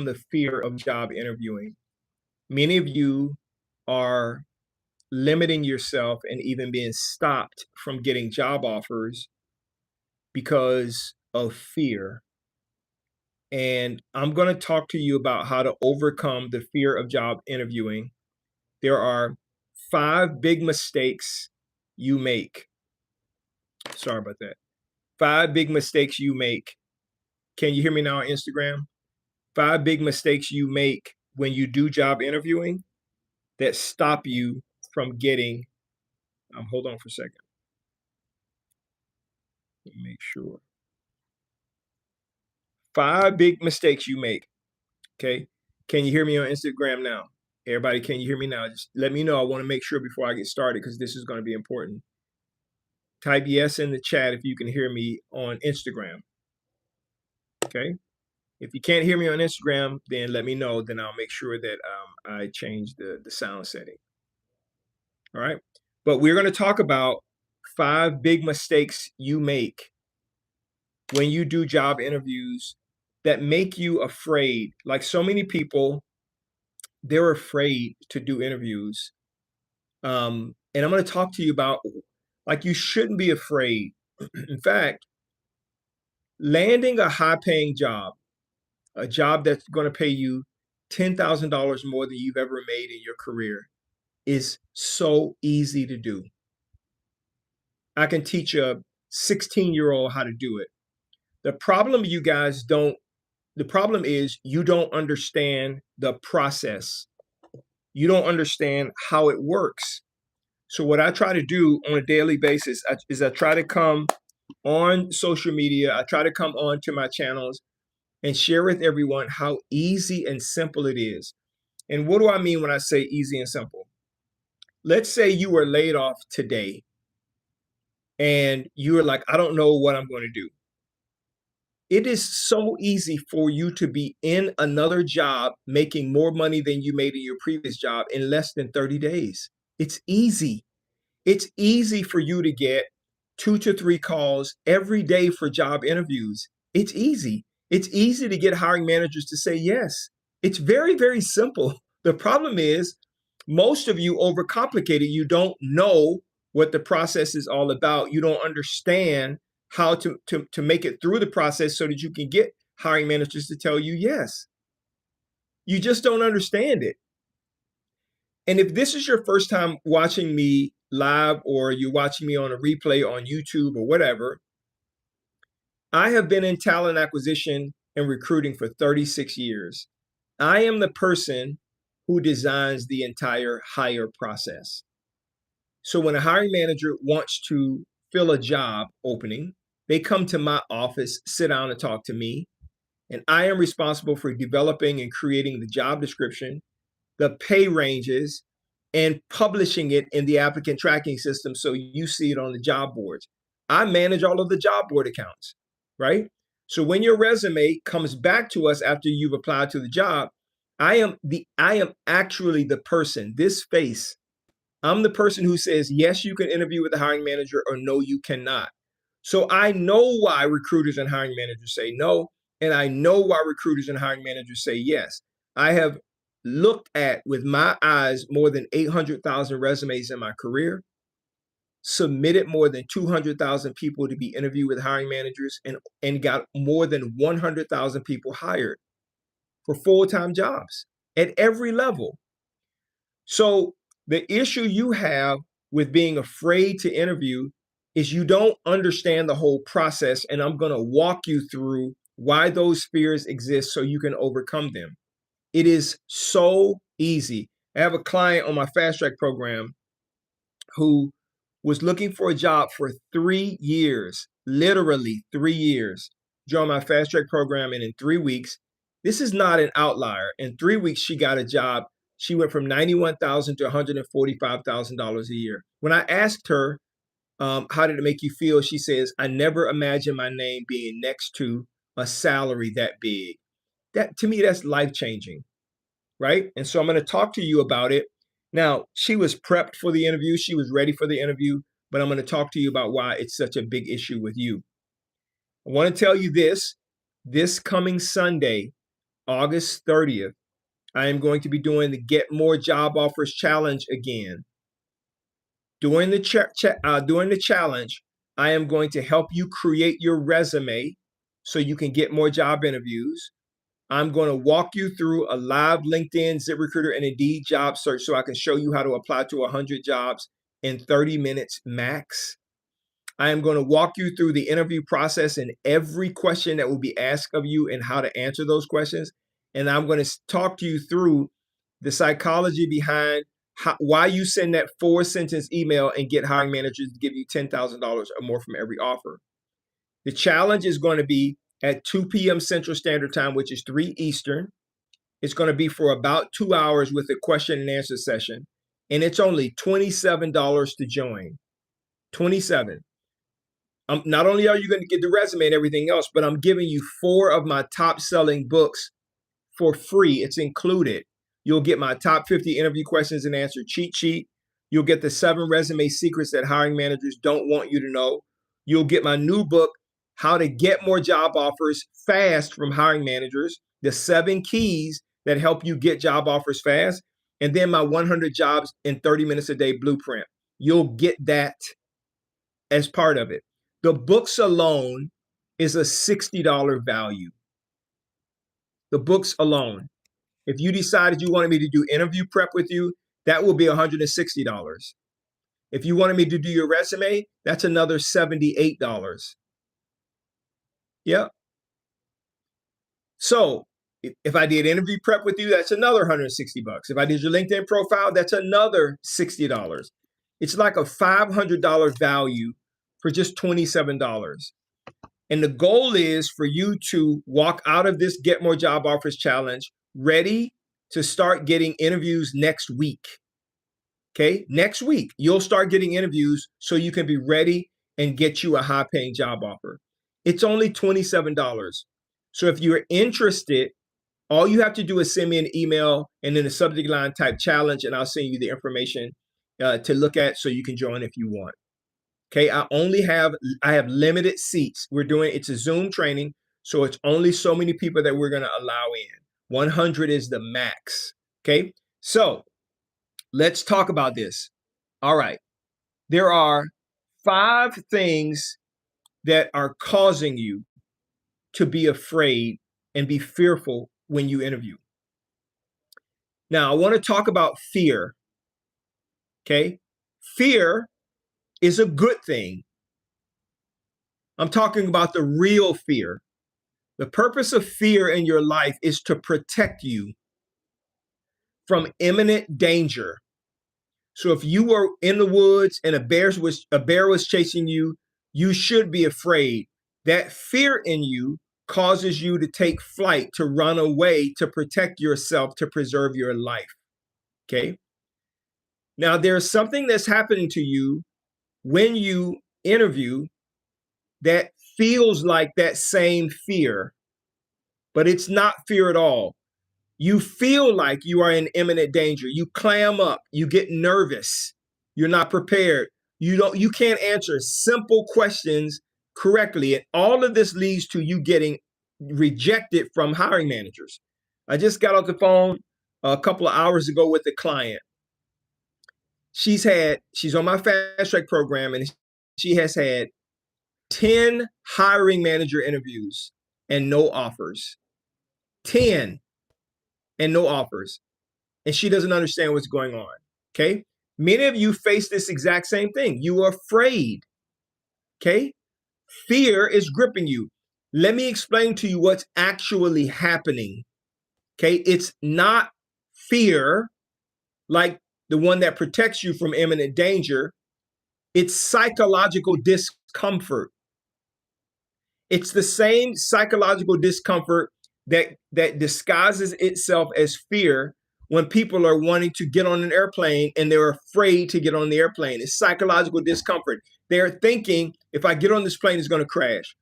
the fear of job interviewing. Many of you are limiting yourself and even being stopped from getting job offers because of fear. And I'm going to talk to you about how to overcome the fear of job interviewing. There are 5 big mistakes you make. Sorry about that. 5 big mistakes you make. Can you hear me now on Instagram? 5 big mistakes you make when you do job interviewing that stop you from getting, hold on for a second. Let me make sure. 5 big mistakes you make. Okay. Can you hear me on Instagram now? Everybody, can you hear me now? Just let me know. I want to make sure before I get started because this is going to be important. Type yes in the chat if you can hear me on Instagram. Okay. If you can't hear me on Instagram, then let me know. Then I'll make sure that I change the sound setting. All right. But we're going to talk about 5 big mistakes you make when you do job interviews that make you afraid. Like so many people, they're afraid to do interviews. And I'm going to talk to you about, like, you shouldn't be afraid. In fact, landing a high-paying job, a job that's going to pay you $10,000 more than you've ever made in your career, is so easy to do. I can teach a 16-year-old how to do it. The problem is you don't understand the process. You don't understand how it works. So what I try to do on a daily basis is I try to come on social media. I try to come on to my channels and share with everyone how easy and simple it is. And what do I mean when I say easy and simple? Let's say you were laid off today and you were like, I don't know what I'm going to do. It is so easy for you to be in another job making more money than you made in your previous job in less than 30 days. It's easy. It's easy for you to get 2 to 3 calls every day for job interviews. It's easy. It's easy to get hiring managers to say yes. It's very, very simple. The problem is most of you overcomplicate it. You don't know what the process is all about. You don't understand how to make it through the process so that you can get hiring managers to tell you yes. You just don't understand it. And if this is your first time watching me live or you're watching me on a replay on YouTube or whatever, I have been in talent acquisition and recruiting for 36 years. I am the person who designs the entire hire process. So when a hiring manager wants to fill a job opening, they come to my office, sit down and talk to me, and I am responsible for developing and creating the job description, the pay ranges, and publishing it in the applicant tracking system so you see it on the job boards. I manage all of the job board accounts, right? So when your resume comes back to us after you've applied to the job, I am actually the person, this face. I'm the person who says, yes, you can interview with the hiring manager, or no, you cannot. So I know why recruiters and hiring managers say no, and I know why recruiters and hiring managers say yes. I have looked at with my eyes more than 800,000 resumes in my career, submitted more than 200,000 people to be interviewed with hiring managers, and got more than 100,000 people hired for full-time jobs at every level. So the issue you have with being afraid to interview is you don't understand the whole process, and I'm going to walk you through why those fears exist so you can overcome them. It is so easy. I have a client on my fast track program who was looking for a job for 3 years, literally 3 years, joined my fast track program, and in 3 weeks, this is not an outlier. In 3 weeks, she got a job. She went from $91,000 to $145,000 a year. When I asked her, how did it make you feel? She says, I never imagined my name being next to a salary that big. That, to me, that's life-changing, right? And so I'm going to talk to you about it. Now, she was prepped for the interview. She was ready for the interview, but I'm going to talk to you about why it's such a big issue with you. I want to tell you this coming Sunday, August 30th, I am going to be doing the Get More Job Offers Challenge again. During the challenge, I am going to help you create your resume so you can get more job interviews. I'm going to walk you through a live LinkedIn, ZipRecruiter, and Indeed job search so I can show you how to apply to 100 jobs in 30 minutes max. I am going to walk you through the interview process and every question that will be asked of you and how to answer those questions. And I'm going to talk to you through the psychology behind why you send that 4-sentence email and get hiring managers to give you $10,000 or more from every offer. The challenge is going to be at 2 p.m. Central Standard Time, which is 3 Eastern. It's going to be for about 2 hours with a question and answer session. And it's only $27 to join. 27. Not only are you going to get the resume and everything else, but I'm giving you 4 of my top selling books for free. It's included. You'll get my top 50 interview questions and answer cheat sheet. You'll get the 7 resume secrets that hiring managers don't want you to know. You'll get my new book, How to Get More Job Offers Fast from Hiring Managers, the 7 keys that help you get job offers fast, and then my 100 jobs in 30 minutes a day blueprint. You'll get that as part of it. The books alone is a $60 value. The books alone. If you decided you wanted me to do interview prep with you, that will be $160. If you wanted me to do your resume, that's another $78. Yep. So if I did interview prep with you, that's another $160. If I did your LinkedIn profile, that's another $60. It's like a $500 value for just $27. And the goal is for you to walk out of this Get More Job Offers Challenge ready to start getting interviews next week. Okay, next week, you'll start getting interviews so you can be ready and get you a high-paying job offer. It's only $27. So if you're interested, all you have to do is send me an email and then the subject line type challenge, and I'll send you the information to look at so you can join if you want. Okay, I have limited seats. It's a Zoom training, so it's only so many people that we're going to allow in. 100 is the max. Okay, so let's talk about this. All right, there are 5 things that are causing you to be afraid and be fearful when you interview. Now, I want to talk about fear. Okay, fear is a good thing. I'm talking about the real fear. The purpose of fear in your life is to protect you from imminent danger. So if you were in the woods and a bear was chasing you, you should be afraid. That fear in you causes you to take flight, to run away, to protect yourself, to preserve your life. Okay? Now, there's something that's happening to you when you interview that feels like that same fear, but it's not fear at all. You feel like you are in imminent danger. You clam up, you get nervous, you're not prepared. You can't answer simple questions correctly. And all of this leads to you getting rejected from hiring managers. I just got off the phone a couple of hours ago with a client. She's on my fast track program, and she has had 10 hiring manager interviews and no offers. 10 and no offers. And she doesn't understand what's going on. Okay. Many of you face this exact same thing. You are afraid. Okay. Fear is gripping you. Let me explain to you what's actually happening. Okay. It's not fear like the one that protects you from imminent danger. It's psychological discomfort. It's the same psychological discomfort that disguises itself as fear when people are wanting to get on an airplane and they're afraid to get on the airplane. It's psychological discomfort. They're thinking, if I get on this plane, it's going to crash.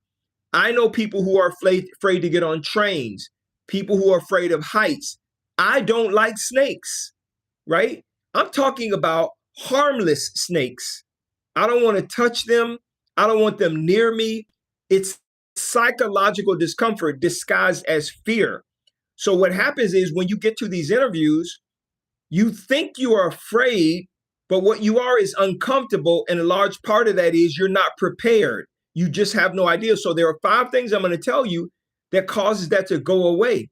I know people who are afraid to get on trains, people who are afraid of heights. I don't like snakes, right? I'm talking about harmless snakes. I don't want to touch them. I don't want them near me. It's psychological discomfort disguised as fear. So what happens is when you get to these interviews, you think you are afraid, but what you are is uncomfortable. And a large part of that is you're not prepared. You just have no idea. So there are 5 things I'm going to tell you that causes that to go away.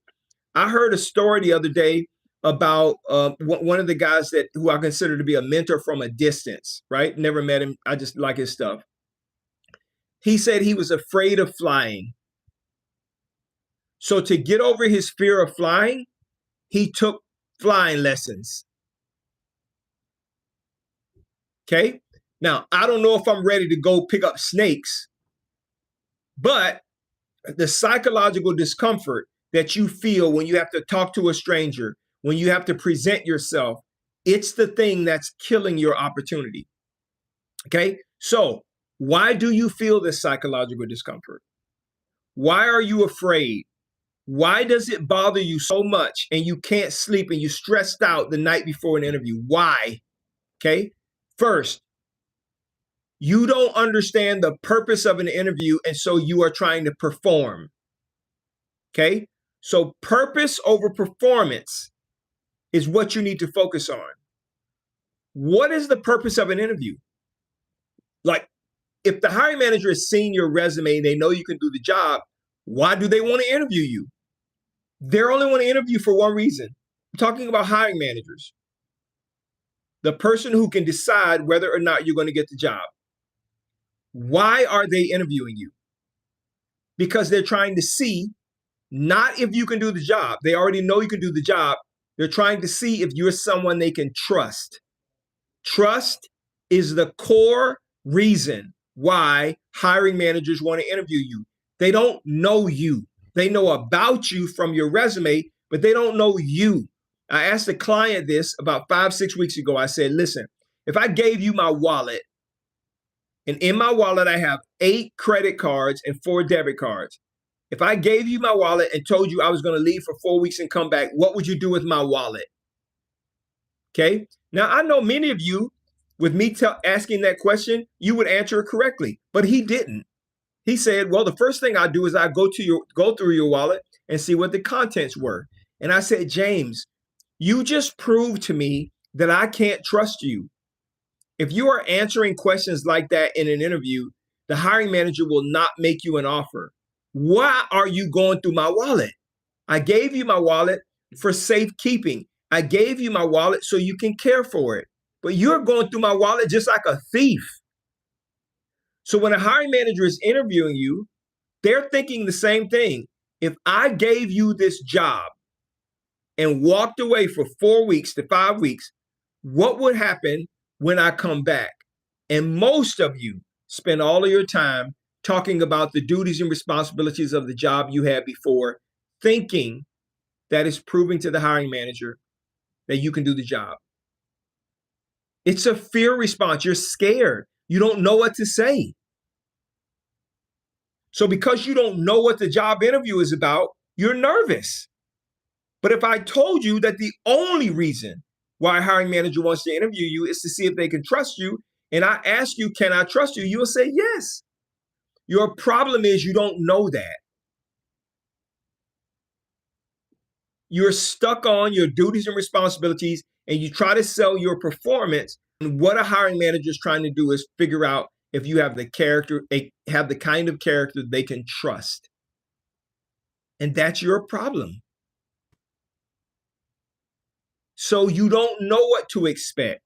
I heard a story the other day about one of the guys who I consider to be a mentor from a distance, right? Never met him. I just like his stuff. He said he was afraid of flying. So to get over his fear of flying, he took flying lessons. Okay. Now, I don't know if I'm ready to go pick up snakes, but the psychological discomfort that you feel when you have to talk to a stranger, when you have to present yourself, it's the thing that's killing your opportunity. Okay. So why do you feel this psychological discomfort? Why are you afraid? Why does it bother you so much and you can't sleep and you're stressed out the night before an interview? Why? Okay. First, you don't understand the purpose of an interview, and so you are trying to perform. Okay. So purpose over performance is what you need to focus on. What is the purpose of an interview? Like, if the hiring manager has seen your resume and they know you can do the job, why do they want to interview you? They only want to interview for one reason. I'm talking about hiring managers. The person who can decide whether or not you're going to get the job. Why are they interviewing you? Because they're trying to see not if you can do the job. They already know you can do the job. They're trying to see if you're someone they can trust. Trust is the core reason why hiring managers want to interview you. They don't know you. They know about you from your resume, but they don't know you. I asked a client this about 5-6 weeks ago. I said, listen, if I gave you my wallet, and in my wallet I have 8 credit cards and 4 debit cards. If I gave you my wallet and told you I was going to leave for 4 weeks and come back, what would you do with my wallet? Okay. Now, I know many of you, with me asking that question, you would answer it correctly, but he didn't. He said, well, the first thing I do is I go through your wallet and see what the contents were. And I said, James, you just proved to me that I can't trust you. If you are answering questions like that in an interview, the hiring manager will not make you an offer. Why are you going through my wallet? I gave you my wallet for safekeeping. I gave you my wallet so you can care for it. But you're going through my wallet just like a thief. So when a hiring manager is interviewing you, they're thinking the same thing. If I gave you this job and walked away for 4 weeks to 5 weeks, what would happen when I come back? And most of you spend all of your time talking about the duties and responsibilities of the job you had before, thinking that is proving to the hiring manager that you can do the job. It's a fear response. You're scared. You don't know what to say. So because you don't know what the job interview is about, you're nervous. But if I told you that the only reason why a hiring manager wants to interview you is to see if they can trust you, and I ask you, can I trust you? You will say yes. Your problem is you don't know that. You're stuck on your duties and responsibilities, and you try to sell your performance. And what a hiring manager is trying to do is figure out if you have the kind of character they can trust. And that's your problem. So you don't know what to expect.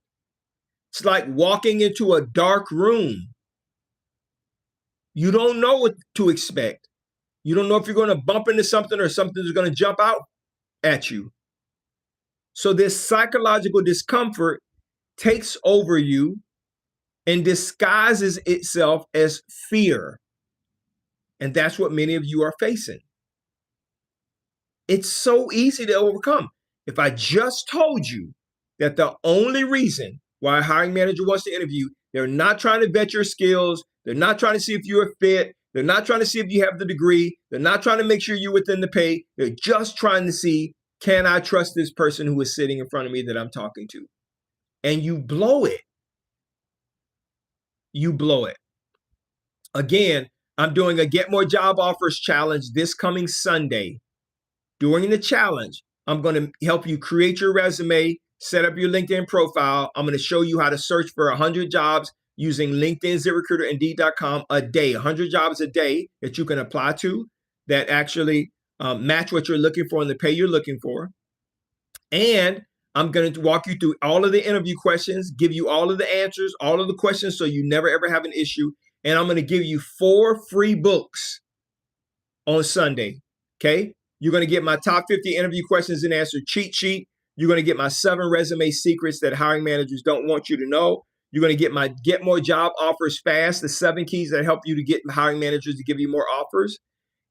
It's like walking into a dark room. You don't know what to expect. You don't know if you're going to bump into something or something's going to jump out at you. So this psychological discomfort takes over you and disguises itself as fear. And that's what many of you are facing. It's so easy to overcome. If I just told you that the only reason why a hiring manager wants to interview, they're not trying to vet your skills. They're not trying to see if you're a fit. They're not trying to see if you have the degree. They're not trying to make sure you're within the pay. They're just trying to see, can I trust this person who is sitting in front of me that I'm talking to? And you blow it. You blow it. Again, I'm doing a Get More Job Offers challenge this coming Sunday. During the challenge, I'm going to help you create your resume, set up your LinkedIn profile. I'm going to show you how to search for 100 jobs using LinkedIn, ZipRecruiter, Indeed.com a day, 100 jobs a day that you can apply to that actually match what you're looking for and the pay you're looking for. And I'm going to walk you through all of the interview questions, give you all of the answers, all of the questions, so you never ever have an issue. And I'm going to give you 4 free books on Sunday. Okay. You're going to get my top 50 interview questions and answer cheat sheet. You're going to get my 7 resume secrets that hiring managers don't want you to know. You're going to get my Get More Job Offers Fast, the 7 keys that help you to get hiring managers to give you more offers.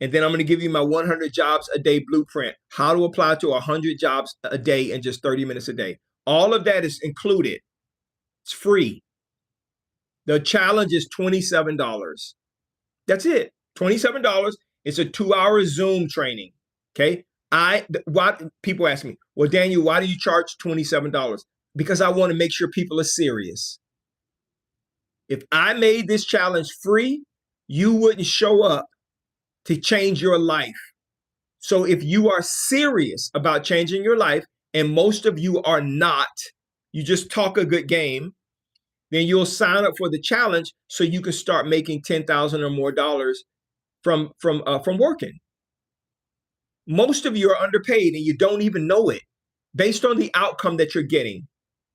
And then I'm going to give you my 100 jobs a day blueprint, how to apply to 100 jobs a day in just 30 minutes a day. All of that is included. It's free. The challenge is $27. That's it. $27. It's a 2-hour Zoom training. Okay. People ask me, well, Daniel, why do you charge $27? Because I want to make sure people are serious. If I made this challenge free, you wouldn't show up to change your life. So if you are serious about changing your life, and most of you are not, you just talk a good game, then you'll sign up for the challenge so you can start making $10,000 or more from working. Most of you are underpaid and you don't even know it. Based on the outcome that you're getting,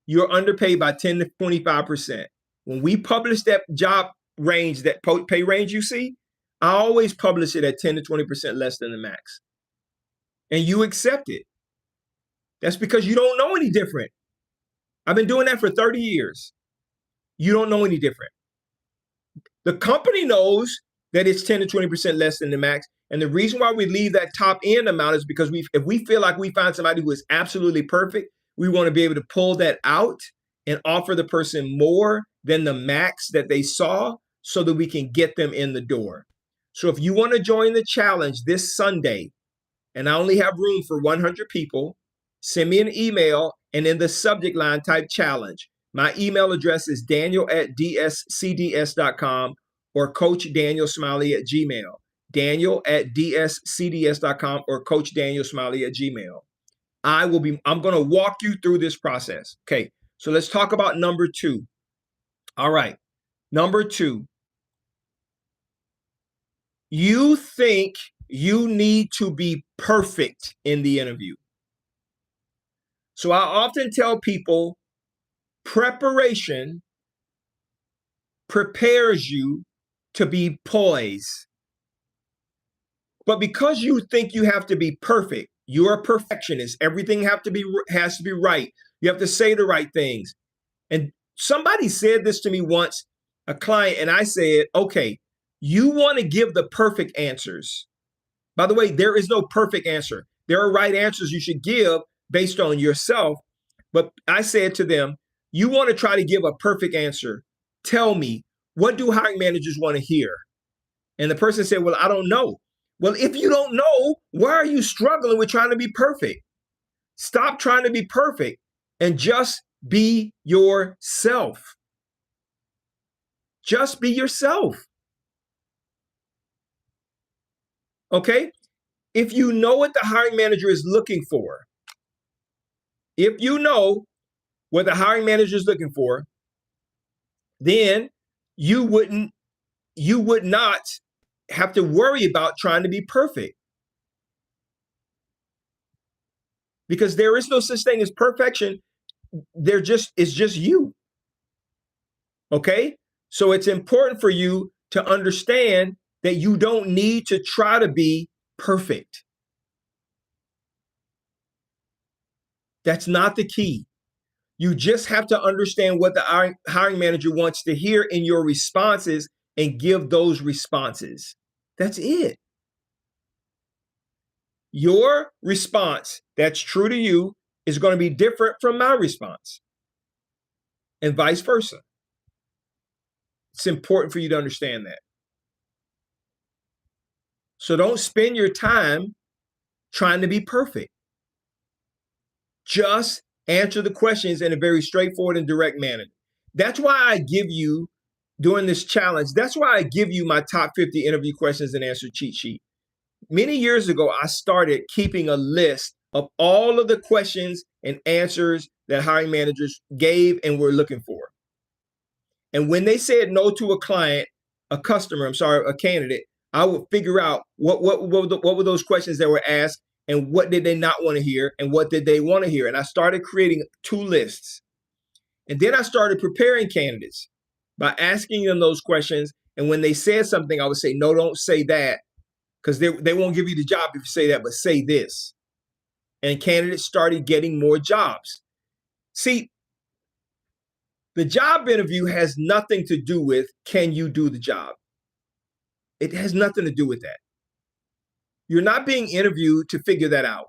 you're underpaid by 10 to 25%. When we publish that job range, that pay range you see, I always publish it at 10 to 20% less than the max. And you accept it. That's because you don't know any different. I've been doing that for 30 years. You don't know any different. The company knows that it's 10 to 20% less than the max. And the reason why we leave that top end amount is because if we feel like we find somebody who is absolutely perfect, we want to be able to pull that out and offer the person more than the max that they saw so that we can get them in the door. So if you want to join the challenge this Sunday, and I only have room for 100 people, send me an email and in the subject line type challenge. My email address is daniel@dscds.com or coachdanielsmiley@gmail. Daniel@dscds.com or coachdanielsmiley@gmail. I'm going to walk you through this process. Okay. So let's talk about number 2. All right. Number 2. You think you need to be perfect in the interview. So I often tell people preparation prepares you to be poised. But because you think you have to be perfect, you're a perfectionist. Everything has to be right. You have to say the right things. And somebody said this to me once, a client, and I said, okay, you want to give the perfect answers. By the way, there is no perfect answer. There are right answers you should give based on yourself. But I said to them, you want to try to give a perfect answer. Tell me, what do hiring managers want to hear? And the person said, well, I don't know. Well, if you don't know, why are you struggling with trying to be perfect? Stop trying to be perfect and just be yourself. Just be yourself. Okay? If you know what the hiring manager is looking for, then you would not have to worry about trying to be perfect. Because there is no such thing as perfection. It's just you. Okay? So it's important for you to understand that you don't need to try to be perfect. That's not the key. You just have to understand what the hiring manager wants to hear in your responses and give those responses. That's it. Your response that's true to you is going to be different from my response, and vice versa. It's important for you to understand that. So don't spend your time trying to be perfect. Just answer the questions in a very straightforward and direct manner. That's why I give you, during this challenge, that's why I give you my top 50 interview questions and answer cheat sheet. Many years ago, I started keeping a list of all of the questions and answers that hiring managers gave and were looking for. And when they said no to a client, a candidate, I would figure out what were those questions that were asked and what did they not want to hear and what did they want to hear. And I started creating 2 lists. And then I started preparing candidates by asking them those questions. And when they said something, I would say, no, don't say that, because they won't give you the job if you say that, but say this. And candidates started getting more jobs. See, the job interview has nothing to do with, can you do the job? It has nothing to do with that. You're not being interviewed to figure that out.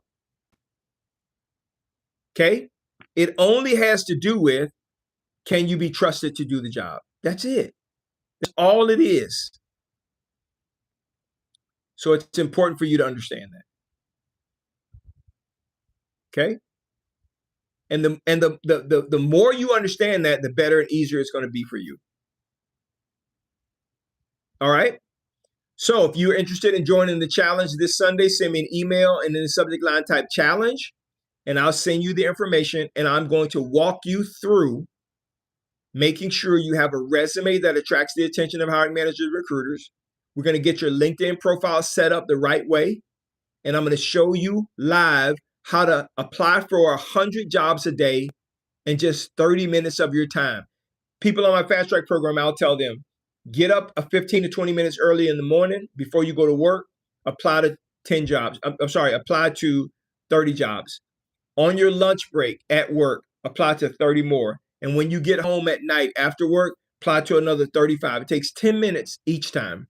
Okay? It only has to do with, can you be trusted to do the job? That's it. That's all it is. So it's important for you to understand that. Okay? And the more you understand that, the better and easier it's going to be for you. All right? So if you're interested in joining the challenge this Sunday, send me an email and in the subject line type challenge, and I'll send you the information, and I'm going to walk you through making sure you have a resume that attracts the attention of hiring managers and recruiters. We're going to get your LinkedIn profile set up the right way, and I'm going to show you live how to apply for 100 jobs a day in just 30 minutes of your time. People on my fast track program, I'll tell them, get up 15 to 20 minutes early in the morning before you go to work, apply to 10 jobs. Apply to 30 jobs. On your lunch break at work, apply to 30 more. And when you get home at night after work, apply to another 35. It takes 10 minutes each time.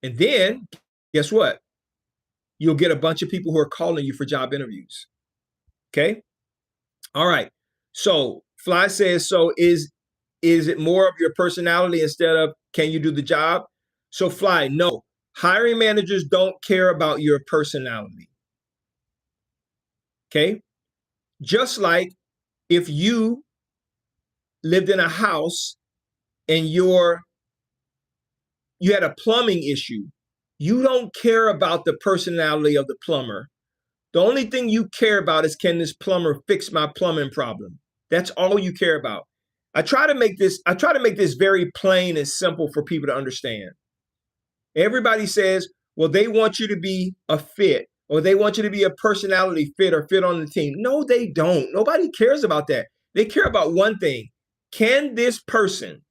And then, guess what? You'll get a bunch of people who are calling you for job interviews. Okay? All right. So Fly says, so is it more of your personality instead of can you do the job? So Fly, no. Hiring managers don't care about your personality. Okay? Just like if you lived in a house and you had a plumbing issue, you don't care about the personality of the plumber. The only thing you care about is, can this plumber fix my plumbing problem? That's all you care about. I try to make this very plain and simple for people to understand. Everybody says, well, they want you to be a fit, or they want you to be a personality fit or fit on the team. No, they don't. Nobody cares about that. They care about one thing. Can this person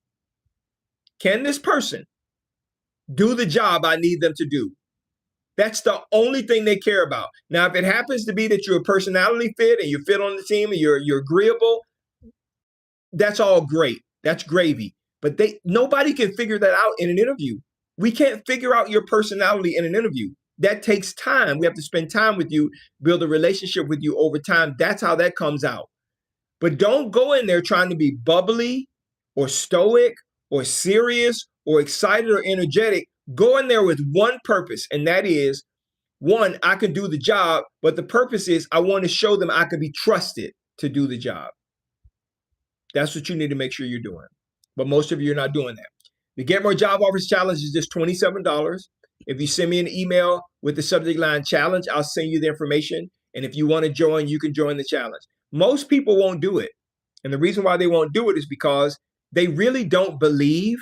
do the job I need them to do? That's the only thing they care about. Now, if it happens to be that you're a personality fit and you fit on the team and you're agreeable, that's all great. That's gravy. But nobody can figure that out in an interview. We can't figure out your personality in an interview. That takes time. We have to spend time with you, build a relationship with you over time. That's how that comes out. But don't go in there trying to be bubbly or stoic or serious or excited or energetic. Go in there with one purpose, and that is, one, I can do the job, but the purpose is I want to show them I can be trusted to do the job. That's what you need to make sure you're doing. But most of you are not doing that. The Get More Job Offers Challenge is just $27. If you send me an email with the subject line challenge, I'll send you the information. And if you want to join, you can join the challenge. Most people won't do it. And the reason why they won't do it is because they really don't believe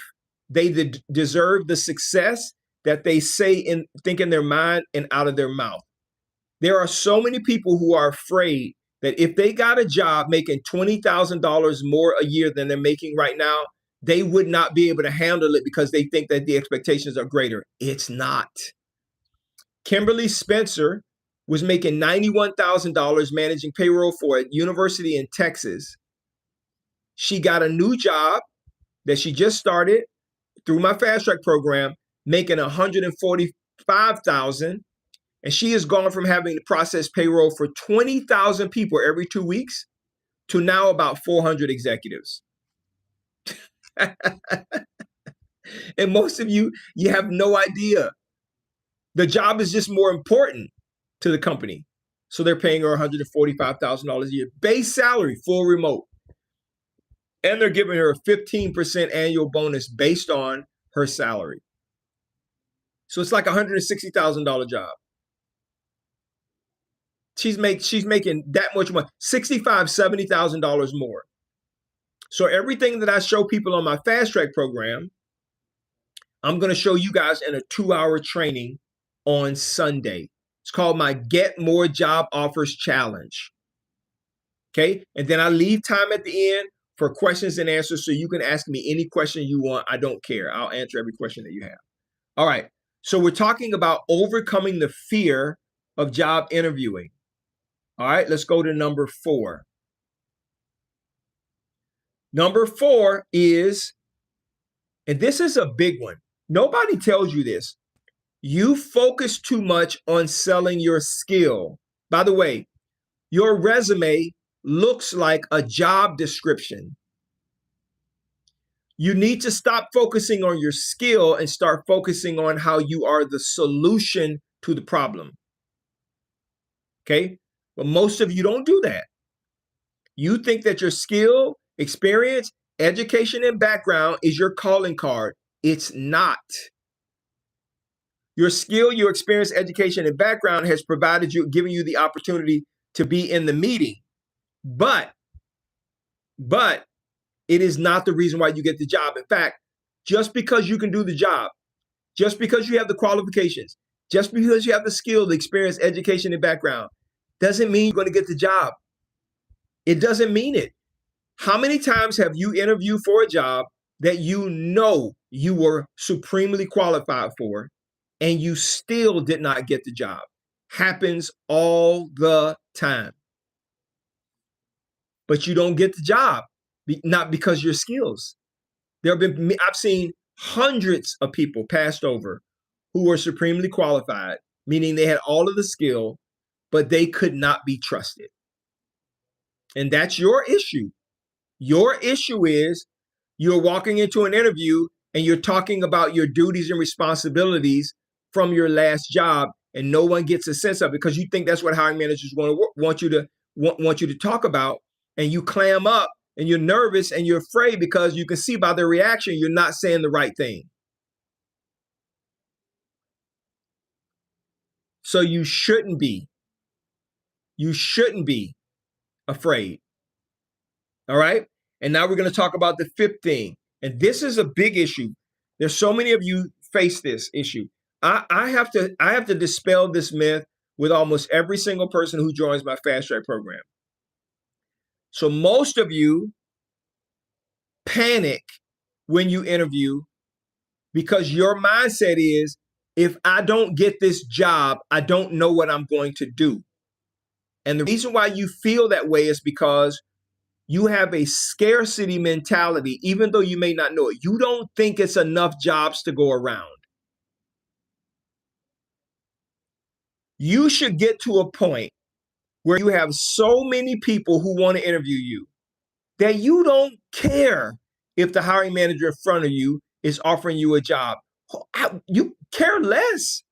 they deserve the success that they think in their mind and out of their mouth. There are so many people who are afraid that if they got a job making $20,000 more a year than they're making right now, they would not be able to handle it because they think that the expectations are greater. It's not. Kimberly Spencer was making $91,000 managing payroll for a university in Texas. She got a new job that she just started through my fast track program, making $145,000, and she has gone from having to process payroll for 20,000 people every 2 weeks to now about 400 executives. And most of you have no idea. The job is just more important to the company. So they're paying her $145,000 a year. Base salary, full remote. And they're giving her a 15% annual bonus based on her salary. So it's like a $160,000 job. She's making that much money, $65,000, $70,000 more. So everything that I show people on my fast track program, I'm going to show you guys in a 2-hour training on Sunday. It's called my Get More Job Offers Challenge. Okay. And then I leave time at the end for questions and answers. So you can ask me any question you want. I don't care. I'll answer every question that you have. All right. So we're talking about overcoming the fear of job interviewing. All right. Let's go to number 4. Number 4 is, and this is a big one. Nobody tells you this. You focus too much on selling your skill. By the way, your resume looks like a job description. You need to stop focusing on your skill and start focusing on how you are the solution to the problem. Okay? But most of you don't do that. You think that your skill, experience, education, and background is your calling card. It's not. Your skill, your experience, education, and background has provided you, given you the opportunity to be in the meeting. But it is not the reason why you get the job. In fact, just because you can do the job, just because you have the qualifications, just because you have the skill, the experience, education, and background, doesn't mean you're going to get the job. It doesn't mean it. How many times have you interviewed for a job that you know you were supremely qualified for, and you still did not get the job? Happens all the time. But you don't get the job, not because of your skills. I've seen hundreds of people passed over who were supremely qualified, meaning they had all of the skill, but they could not be trusted. And that's your issue. Your issue is you're walking into an interview and you're talking about your duties and responsibilities from your last job, and no one gets a sense of it because you think that's what hiring managers want you to talk about, and you clam up and you're nervous and you're afraid because you can see by their reaction you're not saying the right thing. So you shouldn't be. You shouldn't be afraid. All right? And now we're going to talk about the 5th thing. And this is a big issue. There's so many of you face this issue. I have to dispel this myth with almost every single person who joins my fast track program. So most of you panic when you interview because your mindset is, if I don't get this job, I don't know what I'm going to do. And the reason why you feel that way is because you have a scarcity mentality, even though you may not know it. You don't think it's enough jobs to go around. You should get to a point where you have so many people who want to interview you that you don't care if the hiring manager in front of you is offering you a job. You care less.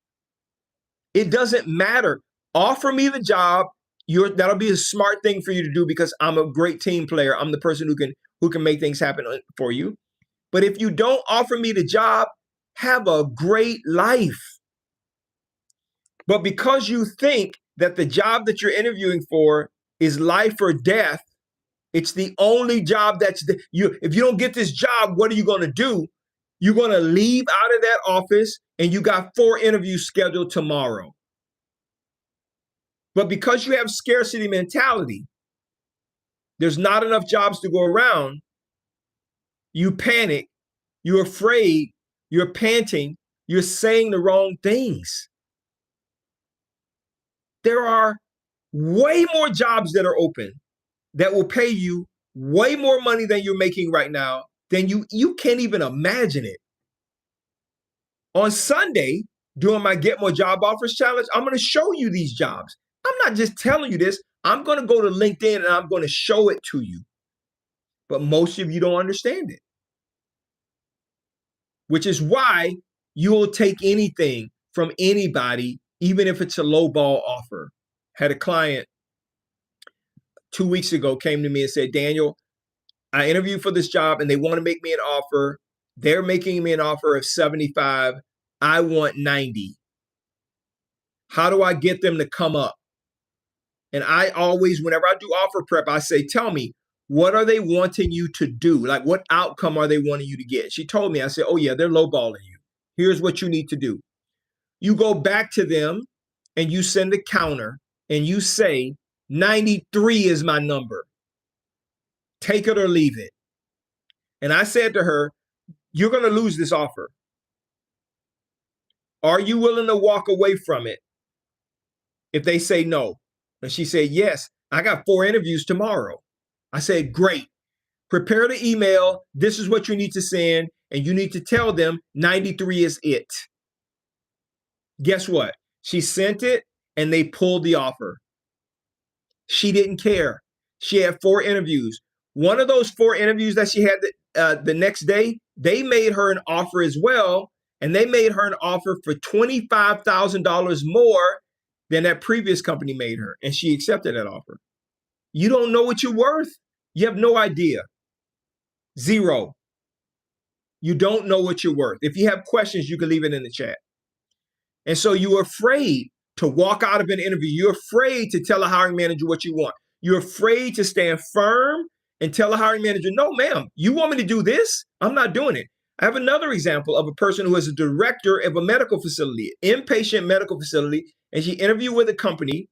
It doesn't matter. Offer me the job. That'll be a smart thing for you to do because I'm a great team player. I'm the person who can make things happen for you. But if you don't offer me the job, have a great life. But because you think that the job that you're interviewing for is life or death, it's the only job if you don't get this job, what are you going to do? You're going to leave out of that office and you got 4 interviews scheduled tomorrow. But because you have scarcity mentality, there's not enough jobs to go around, you panic, you're afraid, you're panting, you're saying the wrong things. There are way more jobs that are open that will pay you way more money than you're making right now, than you can't even imagine it. On Sunday, during my Get More Job Offers Challenge, I'm going to show you these jobs. I'm not just telling you this. I'm going to go to LinkedIn and I'm going to show it to you. But most of you don't understand it, which is why you'll take anything from anybody, even if it's a lowball offer. Had a client 2 weeks ago came to me and said, Daniel, I interviewed for this job and they want to make me an offer. They're making me an offer of 75. I want 90. How do I get them to come up? And I always, whenever I do offer prep, I say, tell me, what are they wanting you to do? Like, what outcome are they wanting you to get? She told me, I said, oh yeah, they're lowballing you. Here's what you need to do. You go back to them and you send a counter and you say, 93 is my number. Take it or leave it. And I said to her, you're going to lose this offer. Are you willing to walk away from it if they say no? And she said, yes, I got 4 interviews tomorrow. I said, great. Prepare the email. This is what you need to send. And you need to tell them 93 is it. Guess what? She sent it and they pulled the offer. She didn't care. She had 4 interviews. One of those 4 interviews that she had the next day, they made her an offer as well. And they made her an offer for $25,000 more than that previous company made her. And she accepted that offer. You don't know what you're worth. You have no idea. Zero. You don't know what you're worth. If you have questions, you can leave it in the chat. And so you're afraid to walk out of an interview. You're afraid to tell a hiring manager what you want. You're afraid to stand firm and tell a hiring manager, no, ma'am, you want me to do this? I'm not doing it. I have another example of a person who is a director of a medical facility, inpatient medical facility, and she interviewed with a company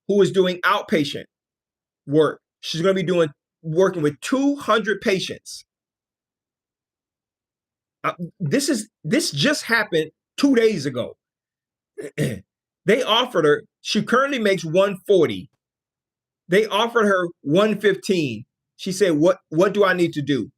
who is doing outpatient work. She's going to be working with 200 patients. This just happened 2 days ago. They offered her, she currently makes 140. They offered her 115. She said, what do I need to do?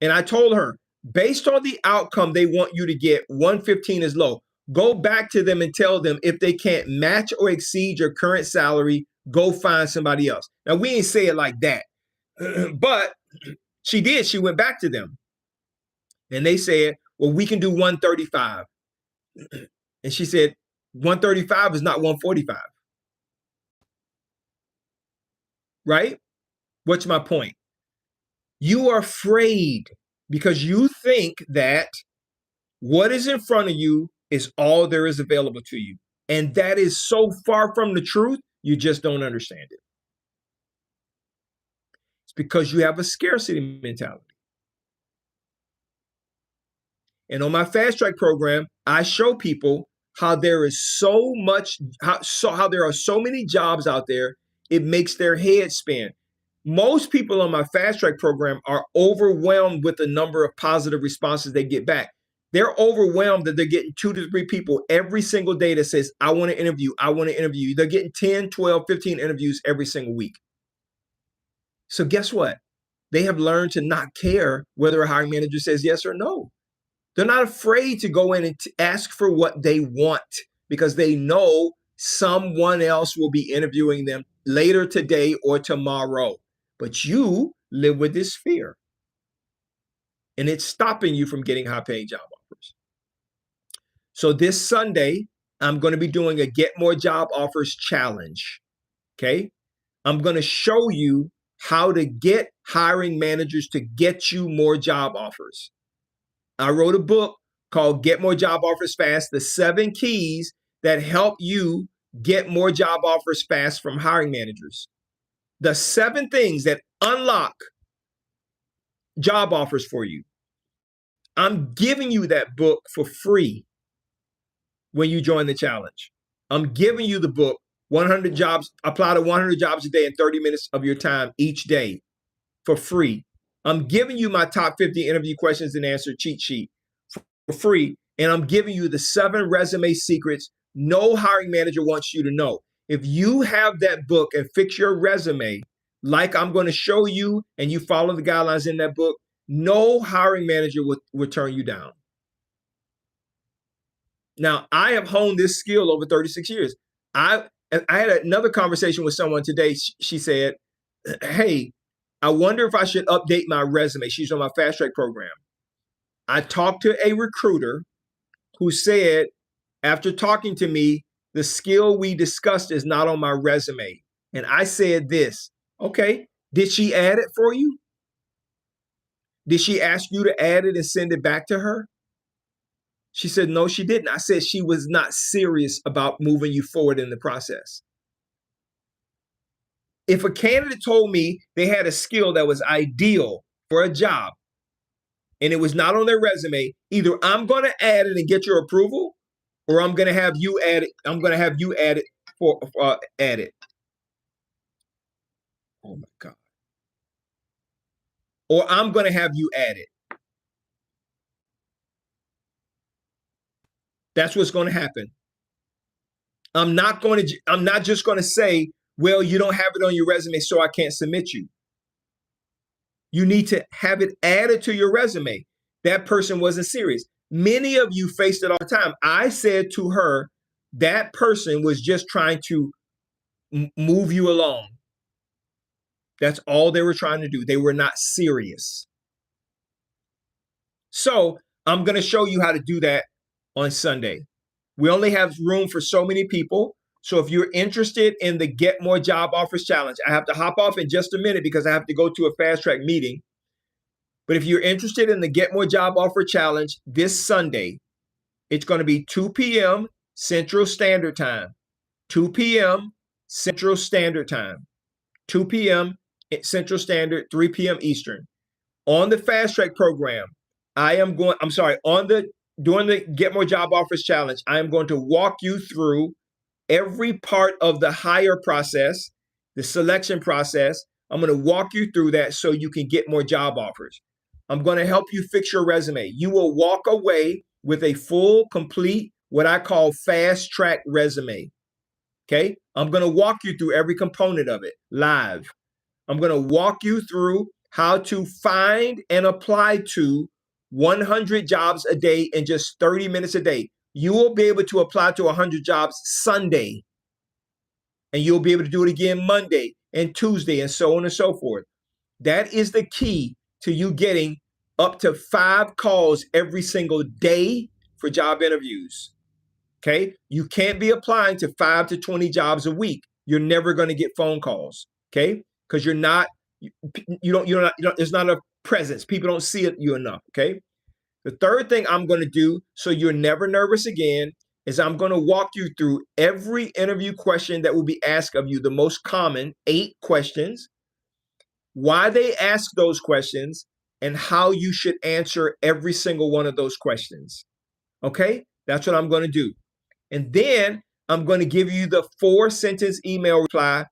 And I told her, based on the outcome they want you to get, 115 is low. Go back to them and tell them if they can't match or exceed your current salary, go find somebody else. Now, we ain't say it like that, but she did. She went back to them and they said, well, we can do 135. And she said, 135 is not 145. Right? What's my point? You are afraid because you think that what is in front of you is all there is available to you. And that is so far from the truth, you just don't understand it. It's because you have a scarcity mentality. And on my fast track program, I show people how there is how there are so many jobs out there, it makes their head spin. Most people on my fast track program are overwhelmed with the number of positive responses they get back. They're overwhelmed that they're getting 2 to 3 people every single day that says, I want to interview, I want to interview you. They're getting 10, 12, 15 interviews every single week. So guess what? They have learned to not care whether a hiring manager says yes or no. They're not afraid to go in and ask for what they want because they know someone else will be interviewing them later today or tomorrow. But you live with this fear. And it's stopping you from getting high-paying job offers. So this Sunday, I'm going to be doing a Get More Job Offers challenge. Okay? I'm going to show you how to get hiring managers to get you more job offers. I wrote a book called Get More Job Offers Fast, the 7 keys that help you get more job offers fast from hiring managers. The 7 things that unlock job offers for you. I'm giving you that book for free when you join the challenge. I'm giving you the book, 100 jobs, apply to 100 jobs a day in 30 minutes of your time each day for free. I'm giving you my top 50 interview questions and answer cheat sheet for free. And I'm giving you the 7 resume secrets no hiring manager wants you to know. If you have that book and fix your resume like I'm going to show you and you follow the guidelines in that book, no hiring manager would turn you down. Now, I have honed this skill over 36 years. I had another conversation with someone today. She said, hey, I wonder if I should update my resume. She's on my fast track program. I talked to a recruiter who said, after talking to me, the skill we discussed is not on my resume. And I said this, okay, Did she add it for you? Did she ask you to add it and send it back to her? She said, no, she didn't. I said she was not serious about moving you forward in the process. If a candidate told me they had a skill that was ideal for a job and it was not on their resume, either I'm going to add it and get your approval, or I'm going to have you add it. I'm going to have you add it add it. Oh my God. Or I'm going to have you add it. That's what's going to happen. I'm not just going to say, well, you don't have it on your resume, so I can't submit you. You need to have it added to your resume. That person wasn't serious. Many of you faced it all the time. I said to her, that person was just trying to move you along. That's all they were trying to do. They were not serious. So I'm going to show you how to do that on Sunday. We only have room for so many people. So if you're interested in the Get More Job Offers Challenge, I have to hop off in just a minute because I have to go to a fast track meeting. But if you're interested in the Get More Job Offer Challenge this Sunday, it's going to be 2 p.m. Central Standard Time. 2 p.m. Central Standard Time. 2 p.m. Central Standard, 3 p.m. Eastern. On the fast track program, during the Get More Job Offers Challenge, I am going to walk you through every part of the hire process, the selection process. I'm going to walk you through that so you can get more job offers. I'm going to help you fix your resume. You will walk away with a full, complete, what I call fast track resume. Okay? I'm going to walk you through every component of it live. I'm going to walk you through how to find and apply to 100 jobs a day in just 30 minutes a day. You will be able to apply to 100 jobs Sunday, and you'll be able to do it again Monday and Tuesday and so on and so forth. That is the key to you getting up to 5 calls every single day for job interviews. Okay? You can't be applying to 5 to 20 jobs a week. You're never going to get phone calls. Okay? Because you're not, there's not a presence. People don't see you enough. Okay? The third thing I'm going to do so you're never nervous again is I'm going to walk you through every interview question that will be asked of you, the most common 8 questions, why they ask those questions, and how you should answer every single one of those questions. Okay? That's what I'm going to do. And then I'm going to give you the 4-sentence email reply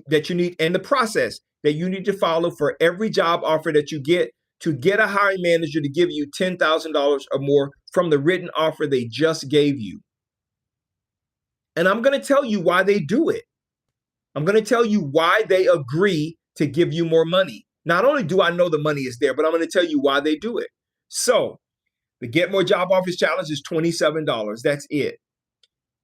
that you need, and the process that you need to follow for every job offer that you get to get a hiring manager to give you $10,000 or more from the written offer they just gave you. And I'm going to tell you why they do it. I'm going to tell you why they agree to give you more money. Not only do I know the money is there, but I'm going to tell you why they do it. So the Get More Job Offers Challenge is $27. That's it.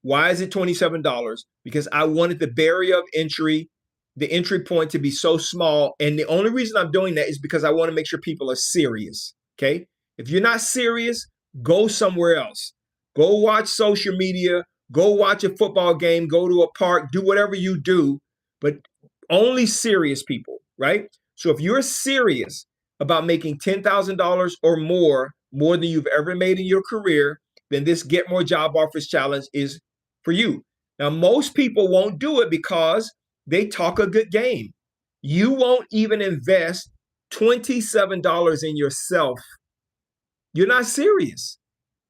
Why is it $27? Because I wanted the barrier of entry, the entry point, to be so small. And the only reason I'm doing that is because I want to make sure people are serious. Okay? If you're not serious, go somewhere else. Go watch social media, go watch a football game, go to a park, do whatever you do, but only serious people, right? So if you're serious about making $10,000 or more than you've ever made in your career, then this Get More Job Offers Challenge is for you. Now, most people won't do it because they talk a good game. You won't even invest $27 in yourself. You're not serious.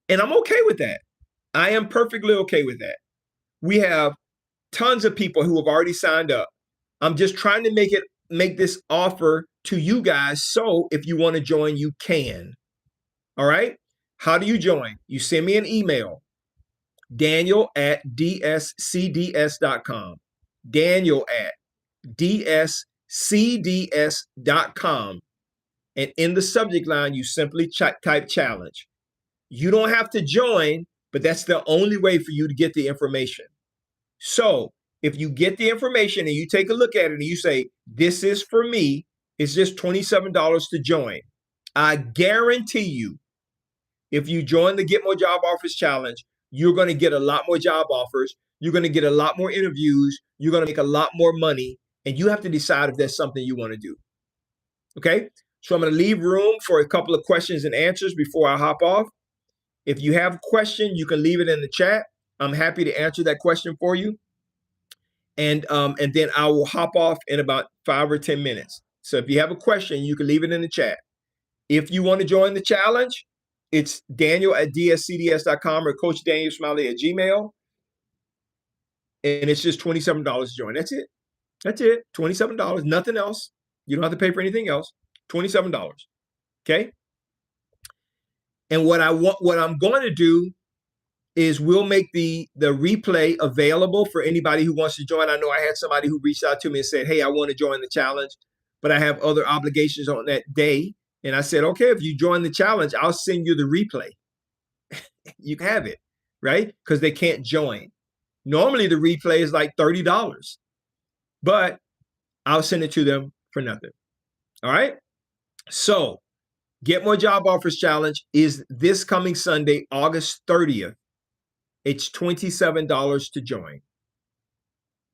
And I'm okay with that. I am perfectly okay with that. We have tons of people who have already signed up. I'm just trying to make this offer to you guys, so if you want to join, you can. All right? How do you join? You send me an email, Daniel@dscds.com. Daniel@dscds.com. And in the subject line, you simply type challenge. You don't have to join, but that's the only way for you to get the information. So if you get the information and you take a look at it and you say, this is for me, it's just $27 to join. I guarantee you, if you join the Get More Job Offers Challenge, you're going to get a lot more job offers. You're going to get a lot more interviews. You're going to make a lot more money. and you have to decide if that's something you want to do. Okay, so I'm going to leave room for a couple of questions and answers before I hop off. If you have a question, you can leave it in the chat. I'm happy to answer that question for you. And then I will hop off in about 5 or 10 minutes. So if you have a question, you can leave it in the chat. If you want to join the challenge, it's Daniel@dscds.com or Coach Daniel Smiley at Gmail. And it's just $27 to join. That's it. That's it. $27. Nothing else. You don't have to pay for anything else. $27. Okay. And what I'm going to do is we'll make the replay available for anybody who wants to join. I know I had somebody who reached out to me and said, hey, I want to join the challenge, but I have other obligations on that day. And I said, okay, if you join the challenge, I'll send you the replay. You can have it, right? Because they can't join. Normally the replay is like $30, but I'll send it to them for nothing. All right. So Get More Job Offers Challenge is this coming Sunday, August 30th. It's $27 to join.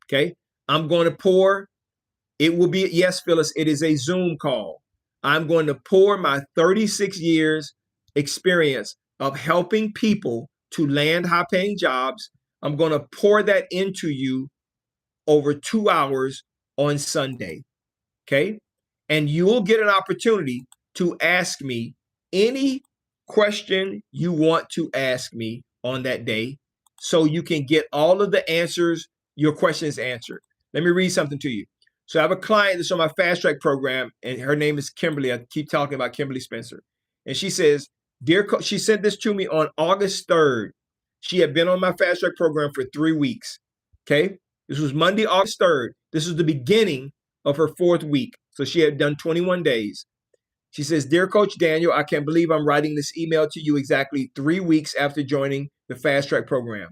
Okay. I'm going to pour. It will be, yes, Phyllis, it is a Zoom call. I'm going to pour my 36 years experience of helping people to land high paying jobs. I'm going to pour that into you over 2 hours on Sunday. Okay. And you will get an opportunity to ask me any question you want to ask me on that day, so you can get all of the answers, your questions answered. Let me read something to you. So I have a client that's on my fast track program, and her name is Kimberly. I keep talking about Kimberly Spencer. And she says, dear coach, she sent this to me on August 3rd. She had been on my fast track program for 3 weeks. Okay. This was Monday, August 3rd. This was the beginning of her 4th week. So she had done 21 days. She says, dear Coach Daniel, I can't believe I'm writing this email to you exactly 3 weeks after joining the fast track program.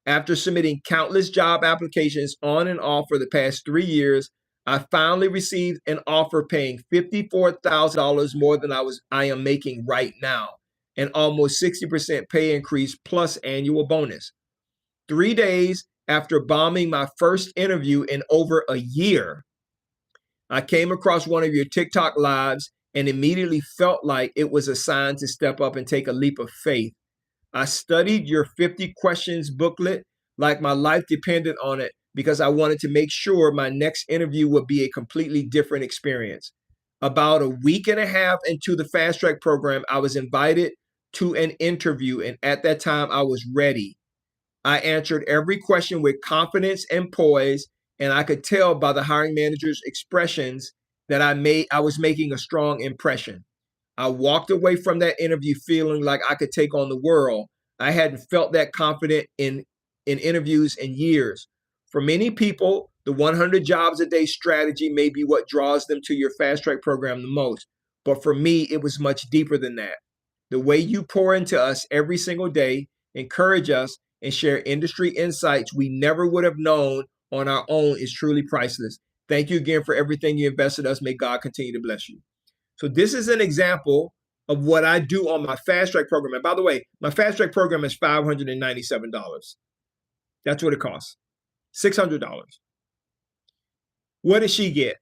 After submitting countless job applications on and off for the past 3 years, I finally received an offer paying $54,000 more than I am making right now, and almost 60% pay increase plus annual bonus. 3 days after bombing my first interview in over a year, I came across one of your TikTok lives and immediately felt like it was a sign to step up and take a leap of faith. I studied your 50 questions booklet like my life depended on it, because I wanted to make sure my next interview would be a completely different experience. About a week and a half into the fast track program, I was invited to an interview, and at that time I was ready. I answered every question with confidence and poise, and I could tell by the hiring manager's expressions that I was making a strong impression. I walked away from that interview feeling like I could take on the world. I hadn't felt that confident in interviews in years. For many people, the 100 jobs a day strategy may be what draws them to your fast track program the most. But for me, it was much deeper than that. The way you pour into us every single day, encourage us, and share industry insights we never would have known on our own is truly priceless. Thank you again for everything you invested in us. May God continue to bless you. So this is an example of what I do on my fast track program. And by the way, my fast track program is $597. That's what it costs. $600. What did she get?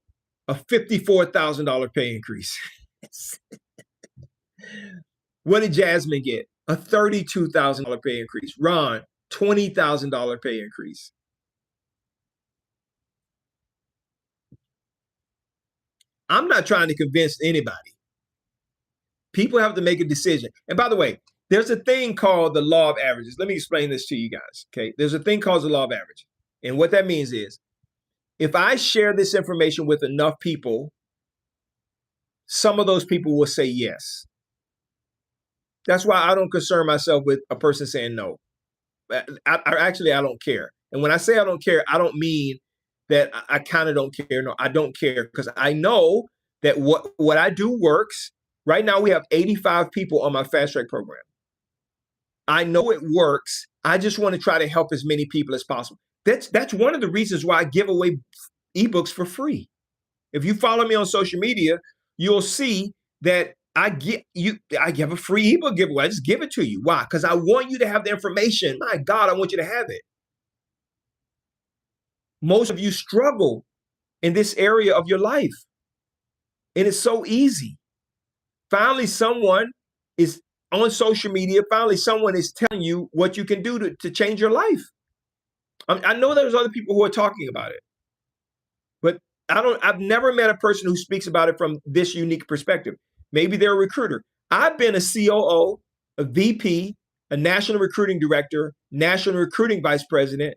A $54,000 pay increase. What did Jasmine get? A $32,000 pay increase. Ron, $20,000 pay increase. I'm not trying to convince anybody. People have to make a decision. And by the way, there's a thing called the law of averages. Let me explain this to you guys. Okay. There's a thing called the law of averages. And what that means is, if I share this information with enough people, some of those people will say yes. That's why I don't concern myself with a person saying no. I don't care. And when I say I don't care, I don't mean that I kind of don't care. No, I don't care, because I know that what I do works. Right now, we have 85 people on my fast track program. I know it works. I just want to try to help as many people as possible. That's one of the reasons why I give away ebooks for free. If you follow me on social media, you'll see that I give a free ebook giveaway. I just give it to you. Why? Because I want you to have the information. My God, I want you to have it. Most of you struggle in this area of your life. And it's so easy. Finally, someone is on social media. Finally, someone is telling you what you can do to change your life. I know there's other people who are talking about it, but I've never met a person who speaks about it from this unique perspective. Maybe they're a recruiter. I've been a COO, a VP, a national recruiting director, national recruiting vice president,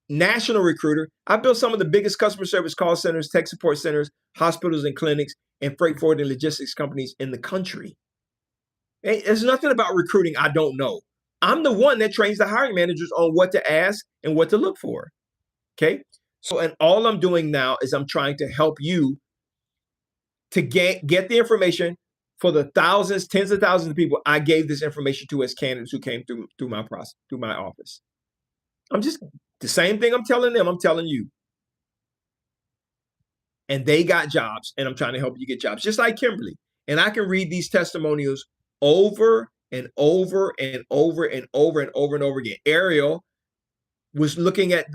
national recruiter. I built some of the biggest customer service call centers, tech support centers, hospitals and clinics, and freight forwarding logistics companies in the country. There's nothing about recruiting I don't know. I'm the one that trains the hiring managers on what to ask and what to look for. Okay. So, and all I'm doing now is I'm trying to help you to get the information for the thousands, tens of thousands of people I gave this information to as candidates who came through my process, through my office. I'm just the same thing I'm telling them, I'm telling you. And they got jobs, and I'm trying to help you get jobs, just like Kimberly. And I can read these testimonials over and over and over and over and over and over again. Ariel was looking at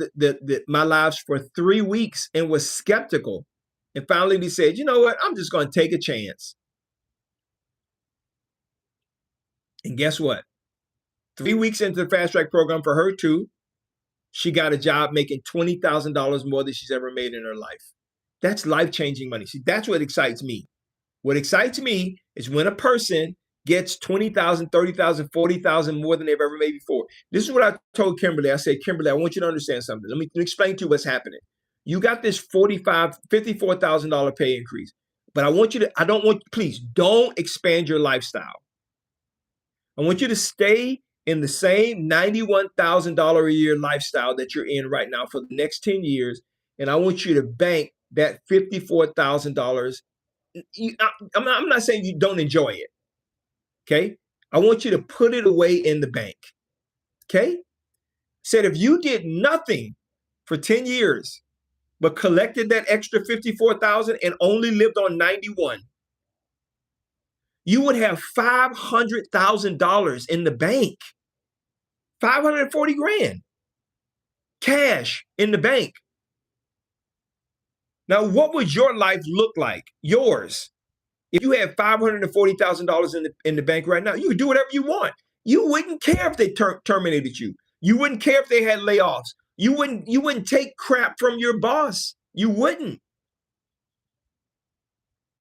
my lives for 3 weeks and was skeptical. And finally he said, you know what? I'm just going to take a chance. And guess what? 3 weeks into the fast track program for her too, she got a job making $20,000 more than she's ever made in her life. That's life-changing money. See, that's what excites me. What excites me is when a person gets 20,000, 30,000, 40,000 more than they've ever made before. This is what I told Kimberly. I said, Kimberly, I want you to understand something. Let me explain to you what's happening. You got this $54,000 pay increase, but please don't expand your lifestyle. I want you to stay in the same $91,000 a year lifestyle that you're in right now for the next 10 years. And I want you to bank that $54,000. I'm not saying you don't enjoy it. Okay. I want you to put it away in the bank. Okay. Said if you did nothing for 10 years, but collected that extra 54,000 and only lived on 91, you would have $500,000 in the bank. 540 grand cash in the bank. Now, what would your life look like? Yours. If you had $540,000 in the bank right now, you could do whatever you want. You wouldn't care if they terminated you. You wouldn't care if they had layoffs. You wouldn't take crap from your boss. You wouldn't.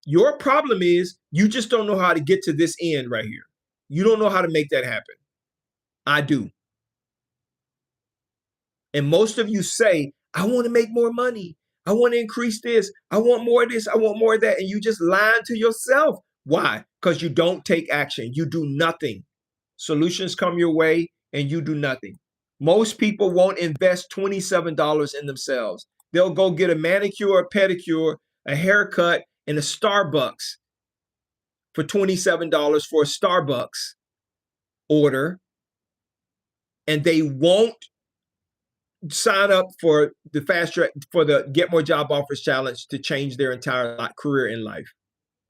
Your problem is you just don't know how to get to this end right here. You don't know how to make that happen. I do. And most of you say, I want to make more money. I want to increase this. I want more of this. I want more of that. And you just lying to yourself. Why? Because you don't take action. You do nothing. Solutions come your way and you do nothing. Most people won't invest $27 in themselves. They'll go get a manicure, a pedicure, a haircut, and a Starbucks for $27 for a Starbucks order. And they won't sign up for the fast track, for the Get More Job Offers Challenge to change their entire career in life.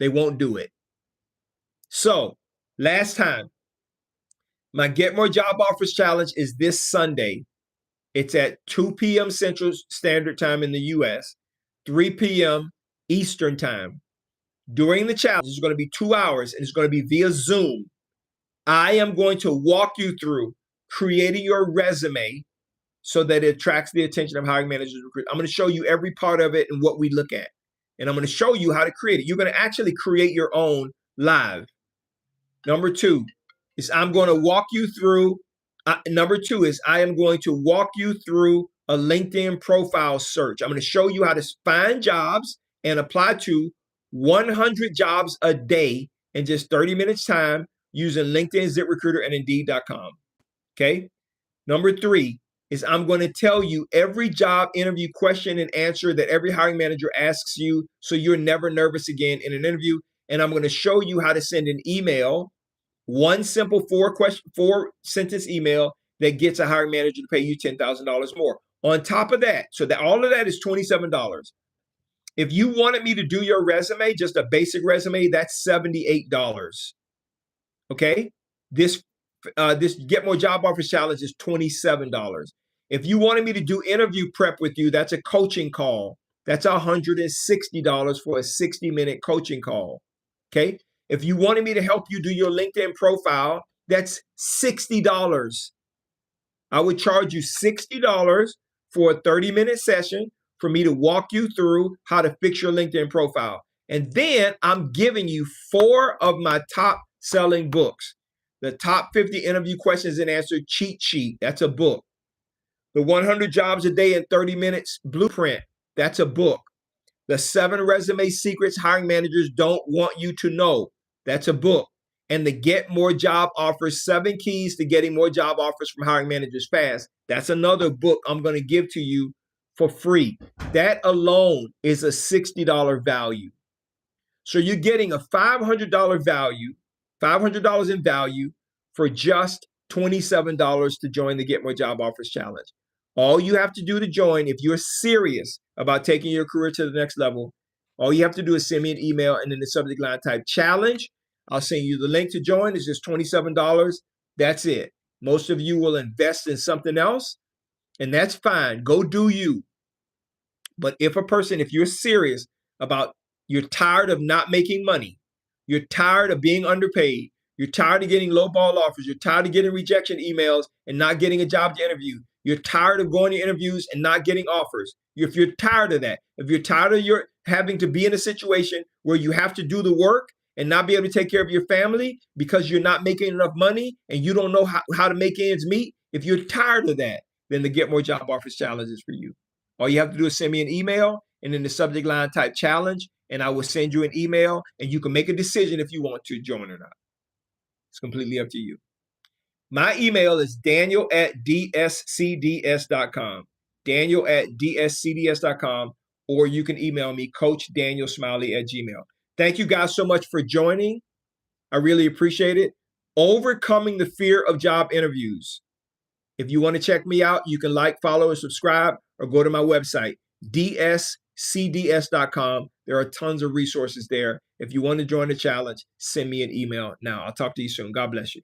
They won't do it. So last time, my Get More Job Offers Challenge is this Sunday. It's at 2 p.m. Central Standard Time in the US, 3 p.m. Eastern Time. During the challenge, it's going to be 2 hours and it's going to be via Zoom. I am going to walk you through creating your resume so that it attracts the attention of hiring managers and recruiters. I'm going to show you every part of it and what we look at. And I'm going to show you how to create it. You're going to actually create your own live. Number two is I'm going to walk you through. I am going to walk you through a LinkedIn profile search. I'm going to show you how to find jobs and apply to 100 jobs a day in just 30 minutes time using LinkedIn, ZipRecruiter, and Indeed.com. Okay. Number three is I'm going to tell you every job interview question and answer that every hiring manager asks you so you're never nervous again in an interview. And I'm going to show you how to send an email, one simple 4-sentence email that gets a hiring manager to pay you $10,000 more. On top of that, so that all of that is $27. If you wanted me to do your resume, just a basic resume, that's $78. Okay? This Get More Job Offers Challenge is $27. If you wanted me to do interview prep with you, that's a coaching call. That's $160 for a 60-minute coaching call. Okay. If you wanted me to help you do your LinkedIn profile, that's $60. I would charge you $60 for a 30-minute session for me to walk you through how to fix your LinkedIn profile. And then I'm giving you 4 of my top selling books. The Top 50 Interview Questions and Answers Cheat Sheet, that's a book. The 100 Jobs a Day in 30 Minutes Blueprint, that's a book. The 7 Resume Secrets Hiring Managers Don't Want You to Know, that's a book. And the Get More Job Offers, 7 Keys to Getting More Job Offers from Hiring Managers Fast, that's another book I'm going to give to you for free. That alone is a $60 value. So you're getting a $500 value, $500 in value for just $27 to join the Get More Job Offers Challenge. All you have to do to join, if you're serious about taking your career to the next level, all you have to do is send me an email and in the subject line type challenge. I'll send you the link to join. It's just $27. That's it. Most of you will invest in something else, and that's fine. Go do you. But if you're serious about, you're tired of not making money, you're tired of being underpaid, you're tired of getting lowball offers, you're tired of getting rejection emails and not getting a job to interview, you're tired of going to interviews and not getting offers, if you're tired of that, if you're tired of your having to be in a situation where you have to do the work and not be able to take care of your family because you're not making enough money and you don't know how to make ends meet, if you're tired of that, then the Get More Job Offers Challenge is for you. All you have to do is send me an email and in the subject line type challenge, and I will send you an email and you can make a decision if you want to join or not. It's completely up to you. My email is daniel@dscds.com, daniel@dscds.com, or you can email me, coachdanielsmiley@gmail. Thank you guys so much for joining. I really appreciate it. Overcoming the fear of job interviews. If you want to check me out, you can like, follow, and subscribe, or go to my website, dscds.com. There are tons of resources there. If you want to join the challenge, send me an email now. I'll talk to you soon. God bless you.